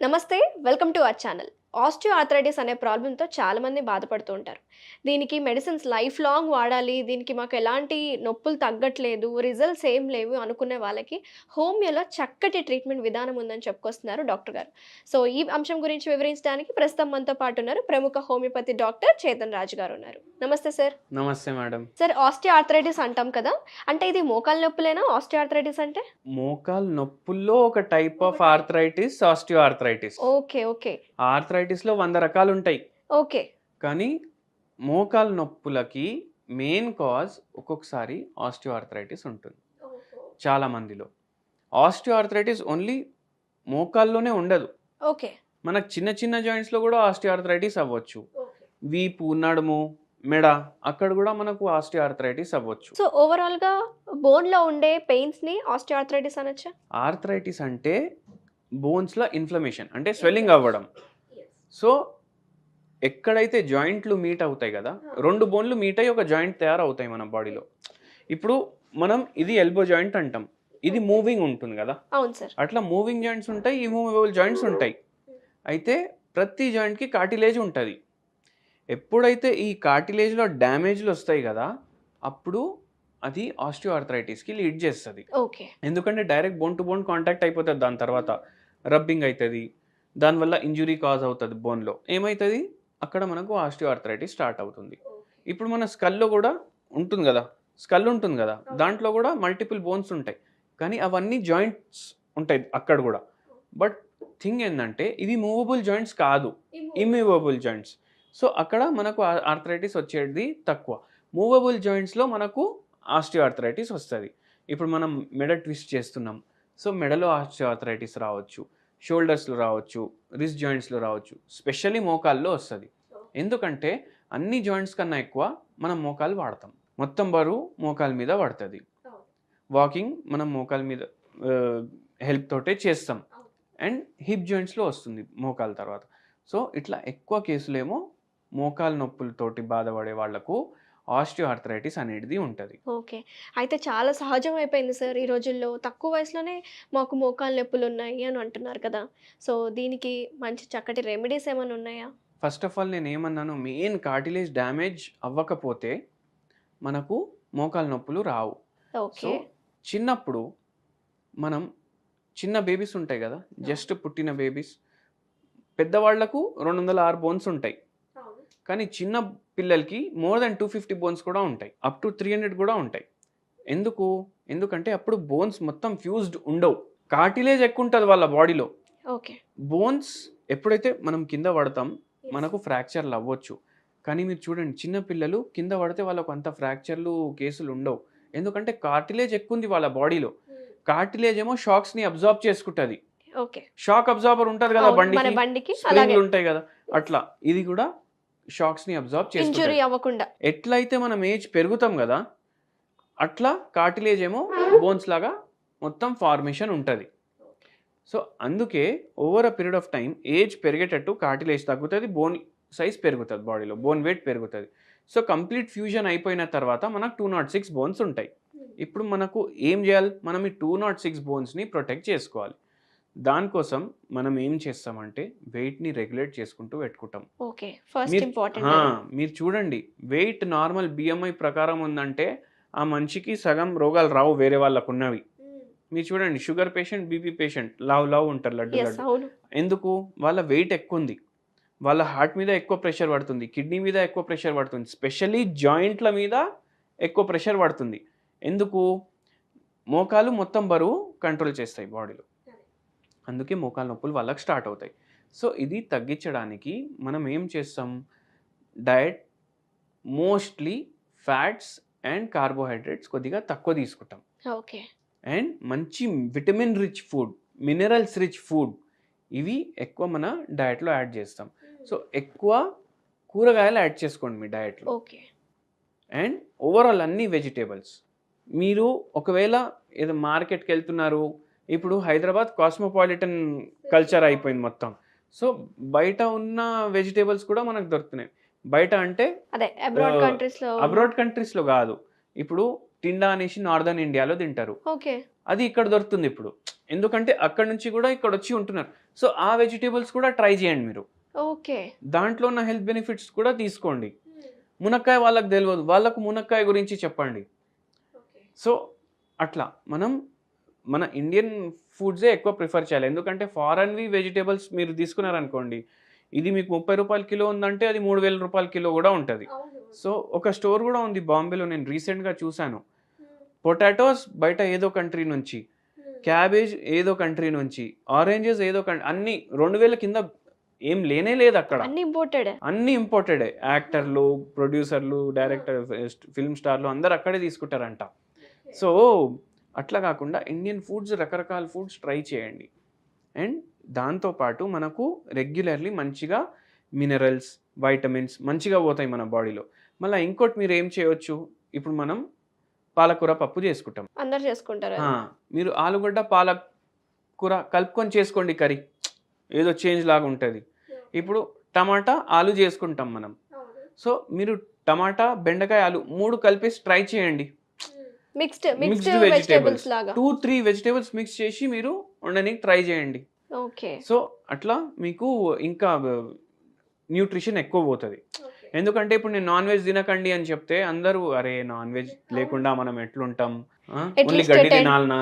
నమస్తే, welcome to our channel. Osteoarthritis అనే ప్రాబ్లంతో చాలామంది బాధపడుతూ ఉంటారు. దీనికి మెడిసిన్స్ లైఫ్ లాంగ్ వాడాలి, దీనికి మాకు ఎలాంటి నొప్పులు తగ్గట్లేదు, రిజల్ట్స్ ఏం లేవు అనుకునే వాళ్ళకి హోమియోలో చక్కటి ట్రీట్మెంట్ విధానం ఉందని చెప్పుకొస్తున్నారు డాక్టర్ గారు. సో ఈ అంశం గురించి వివరించడానికి ప్రస్తుతం మనతో పాటు ఉన్నారు ప్రముఖ హోమియోపతి డాక్టర్ చేతన్ రాజు గారు ఉన్నారు. నమస్తే సార్. నమస్తే మేడం. సార్, ఆస్టియోఆర్థరైటిస్ అంటాం కదా, అంటే ఇది మోకాలు నొప్పులేనా ఆస్టియోఆర్థరైటిస్ అంటే? మోకాలు నొప్పుల్లో ఒక type of arthritis osteoarthritis. Okay okay. Arthritis లో 100 రకాలు ఉంటాయి. ఓకే. కానీ మోకాలు నొప్పులకి మెయిన్ కాజ్ ఒక్కొక్కసారి ఆస్టియోఆర్థరైటిస్ ఉంటుంది చాలా మందిలో. ఆస్టియోఆర్థరైటిస్ ఓన్లీ మోకాల్లోనే ఉండదు, ఓకే, మనకు చిన్న చిన్న జాయింట్స్ లో కూడా ఆస్టియోఆర్థరైటిస్ అవ్వచ్చు. వీపు, నడుము, మెడ అక్కడ కూడా మనకు ఆస్టియోఆర్థరైటిస్ అవ్వచ్చు. సో ఓవరాల్ గా బోన్ లో ఉండే పెయిన్స్ ని ఆస్టియోఆర్థరైటిస్ అనొచ్చా? ఆర్థరైటిస్ అంటే బోన్స్ లో ఇన్ఫ్లమేషన్, అంటే స్వెల్లింగ్ అవ్వడం. సో ఎక్కడైతే జాయింట్లు మీట్ అవుతాయి కదా, 2 బోన్లు మీట్ అయ్యి ఒక జాయింట్ తయారవుతాయి మన బాడీలో. ఇప్పుడు మనం ఇది ఎల్బో జాయింట్ అంటాం, ఇది మూవింగ్ ఉంటుంది కదా. అవును సార్. అట్లా మూవింగ్ జాయింట్స్ ఉంటాయి, ఈ మూవబుల్ జాయింట్స్ ఉంటాయి. అయితే ప్రతి జాయింట్కి కార్టిలేజ్ ఉంటుంది. ఎప్పుడైతే ఈ కార్టిలేజ్లో డ్యామేజ్లు వస్తాయి కదా, అప్పుడు అది ఆస్టియోఆర్థరైటిస్కి లీడ్ చేస్తుంది. ఓకే. ఎందుకంటే direct bone to bone contact అయిపోతుంది, దాని తర్వాత రబ్బింగ్ అవుతుంది, దానివల్ల ఇంజురీ కాజ్ అవుతుంది. బోన్లో ఏమవుతుంది, అక్కడ మనకు ఆస్టియోఆర్థరైటిస్ స్టార్ట్ అవుతుంది. ఇప్పుడు మన స్కల్లో కూడా ఉంటుంది కదా, స్కల్ ఉంటుంది కదా, దాంట్లో కూడా మల్టిపుల్ బోన్స్ ఉంటాయి, కానీ అవన్నీ జాయింట్స్ ఉంటాయి అక్కడ కూడా. బట్ థింగ్ ఏంటంటే ఇవి మూవబుల్ జాయింట్స్ కాదు, ఇమ్మూవబుల్ జాయింట్స్. సో అక్కడ మనకు ఆర్థరైటిస్ వచ్చేది తక్కువ. మూవబుల్ జాయింట్స్లో మనకు ఆస్టియోఆర్థరైటిస్ వస్తుంది. ఇప్పుడు మనం మెడ ట్విస్ట్ చేస్తున్నాం, సో మెడలో ఆస్టియోఆర్థరైటిస్ రావచ్చు, షోల్డర్స్లో రావచ్చు, రిస్ట్ జాయింట్స్లో రావచ్చు, స్పెషల్లీ మోకాల్లో వస్తుంది. ఎందుకంటే అన్ని జాయింట్స్ కన్నా ఎక్కువ మనం మోకాలు వాడతాం, మొత్తం బరువు మోకాల మీద పడుతుంది. వాకింగ్ మనం మోకాల మీద హెల్ప్ తోటే చేస్తాం, అండ్ హిప్ జాయింట్స్లో వస్తుంది మోకాల తర్వాత. సో ఇట్లా ఎక్కువ కేసులేమో మోకాలు నొప్పులతోటి బాధపడే వాళ్లకు ఆస్టియోఆర్థరైటిస్ అనేది ఉంటుంది. ఓకే. అయితే చాలా సహజం అయిపోయింది సార్ ఈ రోజుల్లో. తక్కువ వయసులోనే మాకు మోకాలు నొప్పులు ఉన్నాయి అని అంటున్నారు కదా. సో దీనికి మంచి చక్కటి రెమెడీస్ ఏమైనా ఉన్నాయా? ఫస్ట్ ఆఫ్ ఆల్ నేను ఏమన్నాను, మెయిన్ కార్టిలేజ్ డ్యామేజ్ అవ్వకపోతే మనకు మోకాలు నొప్పులు రావు. సో చిన్నప్పుడు మనం చిన్న బేబీస్ ఉంటాయి కదా, జస్ట్ పుట్టిన బేబీస్, పెద్దవాళ్లకు 206 బోన్స్ ఉంటాయి, కానీ చిన్న పిల్లలకి మోర్ దెన్ 250 బోన్స్ కూడా ఉంటాయి, అప్ టు 300 కూడా ఉంటాయి. ఎందుకంటే అప్పుడు బోన్స్ మొత్తం ఫ్యూజ్డ్ ఉండవు, కార్టిలేజ్ ఎక్కువ ఉంటుంది వాళ్ళ బాడీలో. ఓకే. బోన్స్ ఎప్పుడైతే మనం కింద పడతాం మనకు ఫ్రాక్చర్లు అవ్వచ్చు, కానీ మీరు చూడండి చిన్న పిల్లలు కింద పడితే వాళ్ళకు అంత ఫ్రాక్చర్లు కేసులు ఉండవు, ఎందుకంటే కార్టిలేజ్ ఎక్కువ ఉంది వాళ్ళ బాడీలో. కార్టిలేజ్ ఏమో షాక్స్ ని అబ్జార్బ్ చేసుకుంటుంది. ఓకే. షాక్ అబ్జార్బర్ ఉంటుంది కదా బండికి, స్ప్రింగ్లు ఉంటాయి కదా, అట్లా ఇది కూడా షాక్స్ ని అబ్జార్బ్ చేసుకుంటుంది. ఎట్లయితే మనం ఏజ్ పెరుగుతాం కదా, అట్లా కార్టిలేజ్ ఏమో బోన్స్ లాగా మొత్తం ఫార్మేషన్ ఉంటుంది. సో అందుకే over a period of time age పెరిగేటట్టు కార్టిలేజ్ తగ్గుతుంది, బోన్ సైజ్ పెరుగుతుంది, బాడీలో బోన్ వెయిట్ పెరుగుతుంది. సో కంప్లీట్ ఫ్యూజన్ అయిపోయిన తర్వాత మనకు 206 బోన్స్ ఉంటాయి. ఇప్పుడు మనకు ఏం చేయాలి, మనం ఈ 206 బోన్స్ని ప్రొటెక్ట్ చేసుకోవాలి. దానికోసం మనం ఏం చేస్తామంటే వెయిట్ని రెగ్యులేట్ చేసుకుంటూ పెట్టుకుంటాం. మీరు చూడండి, వెయిట్ నార్మల్ BMI ప్రకారం ఉందంటే ఆ మనిషికి సగం రోగాలు రావు వేరే వాళ్ళకు ఉన్నవి. మీరు చూడండి, షుగర్ పేషెంట్, BP పేషెంట్ లావు ఉంటారు, లడ్డు. ఎందుకు, వాళ్ళ వెయిట్ ఎక్కువ ఉంది, వాళ్ళ హార్ట్ మీద ఎక్కువ ప్రెషర్ పడుతుంది, కిడ్నీ మీద ఎక్కువ ప్రెషర్ పడుతుంది, స్పెషల్లీ జాయింట్ల మీద ఎక్కువ ప్రెషర్ పడుతుంది. ఎందుకు, మోకాలు మొత్తం బరువు కంట్రోల్ చేస్తాయి బాడీలో, అందుకే మోకాలు నొప్పులు వాళ్ళకి స్టార్ట్ అవుతాయి. సో ఇది తగ్గించడానికి మనం ఏం చేస్తాం, diet mostly fats and carbohydrates కొద్దిగా తక్కువ తీసుకుంటాం. ఓకే. అండ్ మంచి vitamin rich food, minerals rich food, ఇవి ఎక్కువ మన డయట్లో యాడ్ చేస్తాం. సో ఎక్కువ కూరగాయలు యాడ్ చేసుకోండి మీ డయట్లో. ఓకే. అండ్ ఓవరాల్ అన్ని వెజిటేబుల్స్. మీరు ఒకవేళ ఏదో మార్కెట్కి వెళ్తున్నారు, ఇప్పుడు హైదరాబాద్ కాస్మోపాలిటన్ కల్చర్ అయిపోయింది మొత్తం, సో బయట ఉన్న వెజిటేబుల్స్ కూడా మనకు దొరుకుతున్నాయి. బయట అంటే అబ్రాడ్ కంట్రీస్లో కాదు, ఇప్పుడు టిండా అనేసి నార్దర్న్ ఇండియాలో తింటారు, అది ఇక్కడ దొరుకుతుంది ఇప్పుడు. ఎందుకంటే అక్కడ నుంచి కూడా ఇక్కడ వచ్చి ఉంటున్నారు. సో ఆ వెజిటేబుల్స్ కూడా ట్రై చేయండి మీరు. ఓకే. దాంట్లో ఉన్న హెల్త్ బెనిఫిట్స్ కూడా తీసుకోండి. మునక్కాయ వాళ్ళకి తెలియదు, వాళ్ళకు మునక్కాయ గురించి చెప్పండి. సో అట్లా మనం మన ఇండియన్ ఫుడ్సే ఎక్కువ ప్రిఫర్ చేయాలి. ఎందుకంటే ఫారెన్వి వెజిటేబుల్స్ మీరు తీసుకున్నారనుకోండి, ఇది మీకు 30 రూపాయల కిలో ఉందంటే అది 3000 రూపాయల కిలో కూడా ఉంటుంది. సో ఒక స్టోర్ కూడా ఉంది బాంబేలో, నేను రీసెంట్గా చూశాను. పొటాటోస్ బయట ఏదో కంట్రీ నుంచి, క్యాబేజ్ ఏదో కంట్రీ నుంచి, ఆరెంజెస్ ఏదో అన్ని 2000 కింద ఏం లేనే లేదు అక్కడ. అన్ని ఇంపోర్టెడే. యాక్టర్లు, ప్రొడ్యూసర్లు, డైరెక్టర్, ఫిల్మ్ స్టార్లు అందరు అక్కడే తీసుకుంటారంట. సో అట్లా కాకుండా ఇండియన్ ఫుడ్స్, రకరకాల ఫుడ్స్ ట్రై చేయండి. అండ్ దాంతోపాటు మనకు రెగ్యులర్లీ మంచిగా మినరల్స్, వైటమిన్స్ మంచిగా పోతాయి మన బాడీలో. మళ్ళీ ఇంకోటి మీరు ఏం చేయవచ్చు, ఇప్పుడు మనం పాలకూర పప్పు చేసుకుంటాం, అందరు చేసుకుంటారు. మీరు ఆలుగడ్డ పాలకూర కలుపుకొని చేసుకోండి కర్రీ, ఏదో చేంజ్ లాగా ఉంటుంది. ఇప్పుడు టమాటా ఆలు చేసుకుంటాం మనం. సో మీరు టమాటా, బెండకాయ, ఆలు 3 కలిపేసి ట్రై చేయండి. మిక్స్డ్ వెజిటేబుల్స్ లాగా 2-3 వెజిటేబుల్స్ మిక్స్ చేసి మీరు వండడానికి ట్రై చేయండి. ఓకే. సో అట్లా మీకు ఇంకా న్యూట్రిషన్ ఎక్కువ పోతుంది. ఎందుకంటే ఇప్పుడు నేను నాన్ వెజ్ తినకండి అని చెప్తే అందరూ అరే నాన్ వెజ్ లేకుండా మనం ఎట్లుంటాం, ఓన్లీ గడ్డి తినాలనా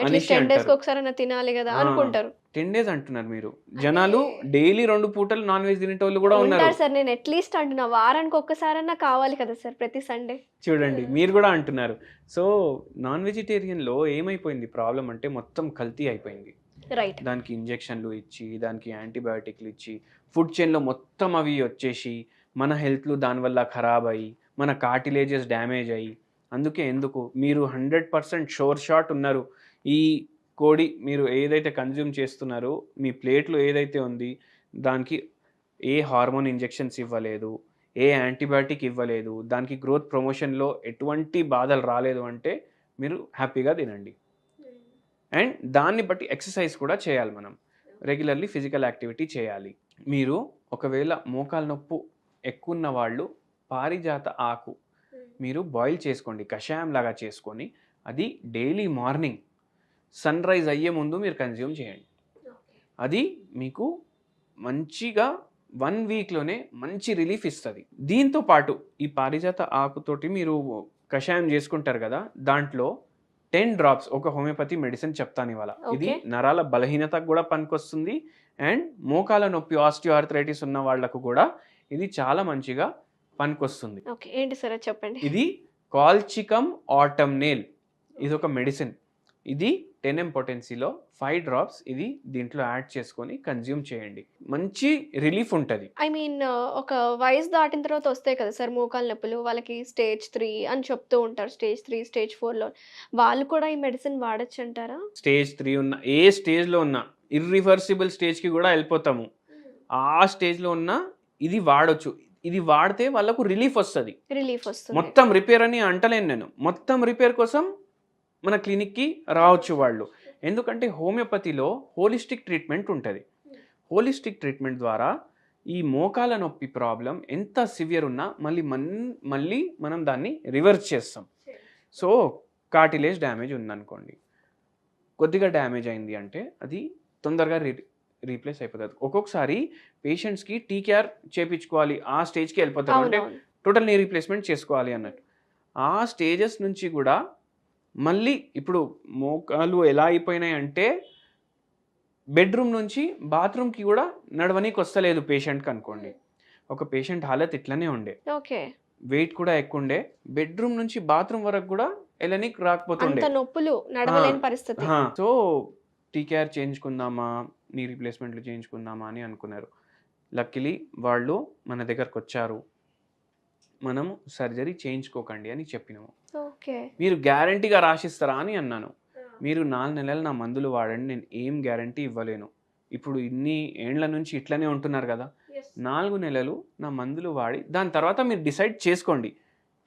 అనేసి అంటారు. తినాలి కదా అనుకుంటారు. 10 days అంటున్నారు మీరు. జనాలు డైలీ 2 పూటలు నాన్ వెజ్ తినేటోళ్ళు కూడా ఉన్నారు సార్. నేను అట్లీస్ట్ అంటున్నా వారానికి ఒక్కసారన్నా కావాలి కదా సార్, ప్రతి సండే. చూడండి మీరు కూడా అంటున్నారు. సో నాన్ వెజిటేరియన్ లో ఏమైపోయింది ప్రాబ్లం అంటే మొత్తం కల్తీ అయిపోయింది. రైట్. దానికి ఇంజెక్షన్లు ఇచ్చి, దానికి యాంటీబయాటిక్లు ఇచ్చి, ఫుడ్ చైన్లో మొత్తం అవి వచ్చేసి మన హెల్త్లు దానివల్ల ఖరాబ్ అయ్యి, మన కార్టిలేజెస్ డ్యామేజ్ అయ్యి. అందుకే ఎందుకు మీరు 100% షోర్ షాట్ ఉన్నారు, ఈ కోడి మీరు ఏదైతే కన్జ్యూమ్ చేస్తున్నారో మీ ప్లేట్లో ఏదైతే ఉంది దానికి ఏ హార్మోన్ ఇంజెక్షన్స్ ఇవ్వలేదు, ఏ యాంటీబయాటిక్ ఇవ్వలేదు, దానికి గ్రోత్ ప్రమోషన్లో ఎటువంటి బాధలు రాలేదు అంటే మీరు హ్యాపీగా తినండి. అండ్ దాన్ని బట్టి ఎక్సర్సైజ్ కూడా చేయాలి. మనం రెగ్యులర్లీ ఫిజికల్ యాక్టివిటీ చేయాలి. మీరు ఒకవేళ మోకాలు నొప్పు ఎక్కువ ఉన్న వాళ్ళు పారిజాత ఆకు మీరు బాయిల్ చేసుకోండి, కషాయం లాగా చేసుకొని అది డైలీ మార్నింగ్ సన్ రైజ్ అయ్యే ముందు మీరు కన్జ్యూమ్ చేయండి. అది మీకు మంచిగా 1 వీక్లోనే మంచి రిలీఫ్ ఇస్తుంది. దీంతో పాటు ఈ పారిజాత ఆకుతోటి మీరు కషాయం చేసుకుంటారు కదా, దాంట్లో 10 drops ఒక హోమియోపతి మెడిసిన్ చెప్తాను ఇవాళ. ఇది నరాల బలహీనతకు కూడా పనికొస్తుంది. అండ్ మోకాల నొప్పి, ఆస్టియోఆర్థరైటిస్ ఉన్న వాళ్ళకు కూడా ఇది చాలా మంచిగా పనికొస్తుంది. ఏంటి సార్ చెప్పండి. ఇది కాల్చికమ్ ఆటమ్నేల్, ఇది ఒక మెడిసిన్. ఇది 10 potencyలో 5 drops ఇది దీంట్లో యాడ్ చేసుకొని కన్జ్యూమ్ చేయండి, మంచి రిలీఫ్ ఉంటుంది. ఐ మీన్ ఒక వయసు దాటిన తర్వాత వస్తాయి కదా సార్ మోకాలు నొప్పులు, వాళ్ళకి స్టేజ్ 3 అని చెప్తూ ఉంటారు, స్టేజ్ 3 స్టేజ్ 4లో వాళ్ళు కూడా ఈ మెడిసిన్ వాడచ్చు అంటారా? స్టేజ్ 3 ఉన్న ఏ స్టేజ్లో ఉన్న ఇర్రివర్సిబుల్ స్టేజ్కి కూడా వెళ్ళిపోతాము, ఆ స్టేజ్లో ఉన్న ఇది వాడొచ్చు. ఇది వాడితే వాళ్ళకు రిలీఫ్ వస్తుంది. మొత్తం రిపేర్ అని అంటలేను నేను, మొత్తం రిపేర్ కోసం మన క్లినిక్కి రావచ్చు వాళ్ళు. ఎందుకంటే హోమియోపతిలో హోలిస్టిక్ ట్రీట్మెంట్ ఉంటుంది. హోలిస్టిక్ ట్రీట్మెంట్ ద్వారా ఈ మోకాల నొప్పి ప్రాబ్లం ఎంత సివియర్ ఉన్నా మళ్ళీ మనం దాన్ని రివర్స్ చేస్తాం. సో కార్టిలేజ్ డ్యామేజ్ ఉందనుకోండి, కొద్దిగా డ్యామేజ్ అయింది అంటే అది తొందరగా రీప్లేస్ అయిపోతుంది. ఒక్కొక్కసారి పేషెంట్స్కి టీకేఆర్ చేయించుకోవాలి, ఆ స్టేజ్కి వెళ్ళిపోతారు, అంటే టోటల్ నీ రీప్లేస్మెంట్ చేసుకోవాలి అన్నట్టు. ఆ స్టేజెస్ నుంచి కూడా మళ్ళీ ఇప్పుడు మోకాలు ఎలా అయిపోయినాయి అంటే బెడ్రూమ్ నుంచి బాత్రూమ్కి కూడా నడవనీకి వస్తలేదు పేషెంట్కి అనుకోండి. ఒక పేషెంట్ హాలత్ ఇట్లనే ఉండే, వెయిట్ కూడా ఎక్కువ ఉండే, బెడ్రూమ్ నుంచి బాత్రూమ్ వరకు కూడా వెళ్ళనీకి రాకపోతుండే, నొప్పులు, నడవలేని పరిస్థితి. సో టీకేఆర్ చేయించుకుందామా, నీ రీప్లేస్మెంట్లు చేయించుకుందామా అని అనుకున్నారు. లక్కీలీ వాళ్ళు మన దగ్గరకు వచ్చారు, మనం సర్జరీ చేయించుకోకండి అని చెప్పినాము. మీరు గ్యారంటీగా రాసిస్తారా అని అన్నాను. మీరు 4 నెలలు నా మందులు వాడండి, నేను ఏం గ్యారంటీ ఇవ్వలేను. ఇప్పుడు ఇన్ని ఏండ్ల నుంచి ఇట్లనే ఉంటున్నారు కదా, 4 నెలలు నా మందులు వాడి దాని తర్వాత మీరు డిసైడ్ చేసుకోండి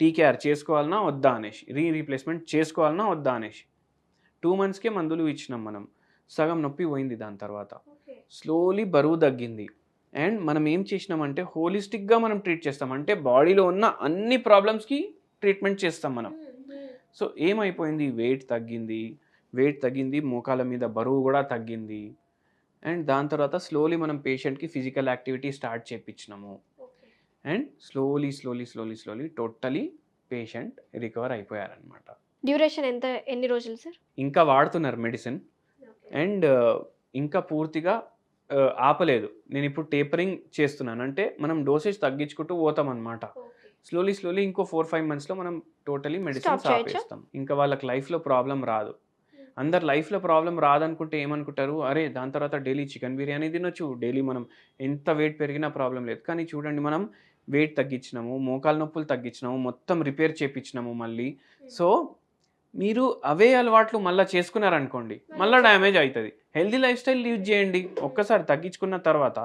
టీకేఆర్ చేసుకోవాలన్నా వద్దా అనేసి, రీప్లేస్మెంట్ చేసుకోవాలన్నా వద్దా అనేసి. 2 monthsకే మందులు ఇచ్చినాం మనం, సగం నొప్పి పోయింది. దాని తర్వాత స్లోలీ బరువు తగ్గింది. అండ్ మనం ఏం చేసినామంటే హోలిస్టిక్గా మనం ట్రీట్ చేస్తాం, అంటే బాడీలో ఉన్న అన్ని ప్రాబ్లమ్స్కి ట్రీట్మెంట్ చేస్తాం మనం. సో ఏమైపోయింది, వెయిట్ తగ్గింది, వెయిట్ తగ్గింది, మోకాల మీద బరువు కూడా తగ్గింది. అండ్ దాని తర్వాత స్లోలీ మనం పేషెంట్కి ఫిజికల్ యాక్టివిటీ స్టార్ట్ చేయించినాము. And slowly totally patient recover అయిపోయారనమాట. డ్యూరేషన్ ఎన్ని రోజులు సార్? ఇంకా వాడుతున్నారు మెడిసిన్. అండ్ ఇంకా పూర్తిగా ఆపలేదు. నేను ఇప్పుడు టేపరింగ్ చేస్తున్నాను. అంటే మనం డోసేజ్ తగ్గించుకుంటూ పోతాం అనమాట. స్లోలీ ఇంకో 4-5 మంత్స్లో మనం టోటలీ మెడిసిన్స్ ఆపేస్తాం. ఇంకా వాళ్ళకి లైఫ్లో ప్రాబ్లం రాదు. అందరు లైఫ్లో ప్రాబ్లం రాదనుకుంటే ఏమనుకుంటారు, అరే దాని తర్వాత డైలీ చికెన్ బిర్యానీ తినొచ్చు, డైలీ మనం ఎంత వెయిట్ పెరిగినా ప్రాబ్లం లేదు. కానీ చూడండి, మనం వెయిట్ తగ్గించినాము, మోకాలు నొప్పులు తగ్గించినాము, మొత్తం రిపేర్ చేయించినాము మళ్ళీ. సో మీరు అవే అలవాట్లు మళ్ళీ చేసుకున్నారనుకోండి, మళ్ళీ డ్యామేజ్ అవుతుంది. హెల్దీ లైఫ్ స్టైల్ లీడ్ చేయండి. ఒక్కసారి తగ్గించుకున్న తర్వాత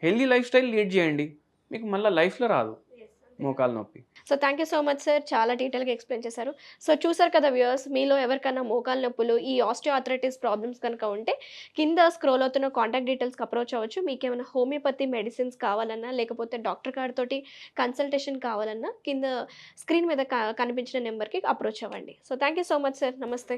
హెల్దీ లైఫ్ స్టైల్ లీడ్ చేయండి, మీకు మళ్ళీ లైఫ్లో రాదు మోకాలు నొప్పి. So thank you so much sir, చాలా డీటెయిల్గా ఎక్స్ప్లెయిన్ చేశారు. సో చూసారు కదా వ్యూయర్స్, మీలో ఎవరికైనా మోకాలు నొప్పులు, ఈ ఆస్టియోఆర్థరైటిస్ ప్రాబ్లమ్స్ కనుక ఉంటే కింద స్క్రోల్ అవుతున్న కాంటాక్ట్ డీటెయిల్స్కి అప్రోచ్ అవ్వచ్చు. మీకు ఏమైనా హోమియోపతి మెడిసిన్స్ కావాలన్నా, లేకపోతే డాక్టర్ గారితోటి కన్సల్టేషన్ కావాలన్నా కింద స్క్రీన్ మీద కనిపించిన నెంబర్కి అప్రోచ్ అవ్వండి. So thank you so much sir, నమస్తే.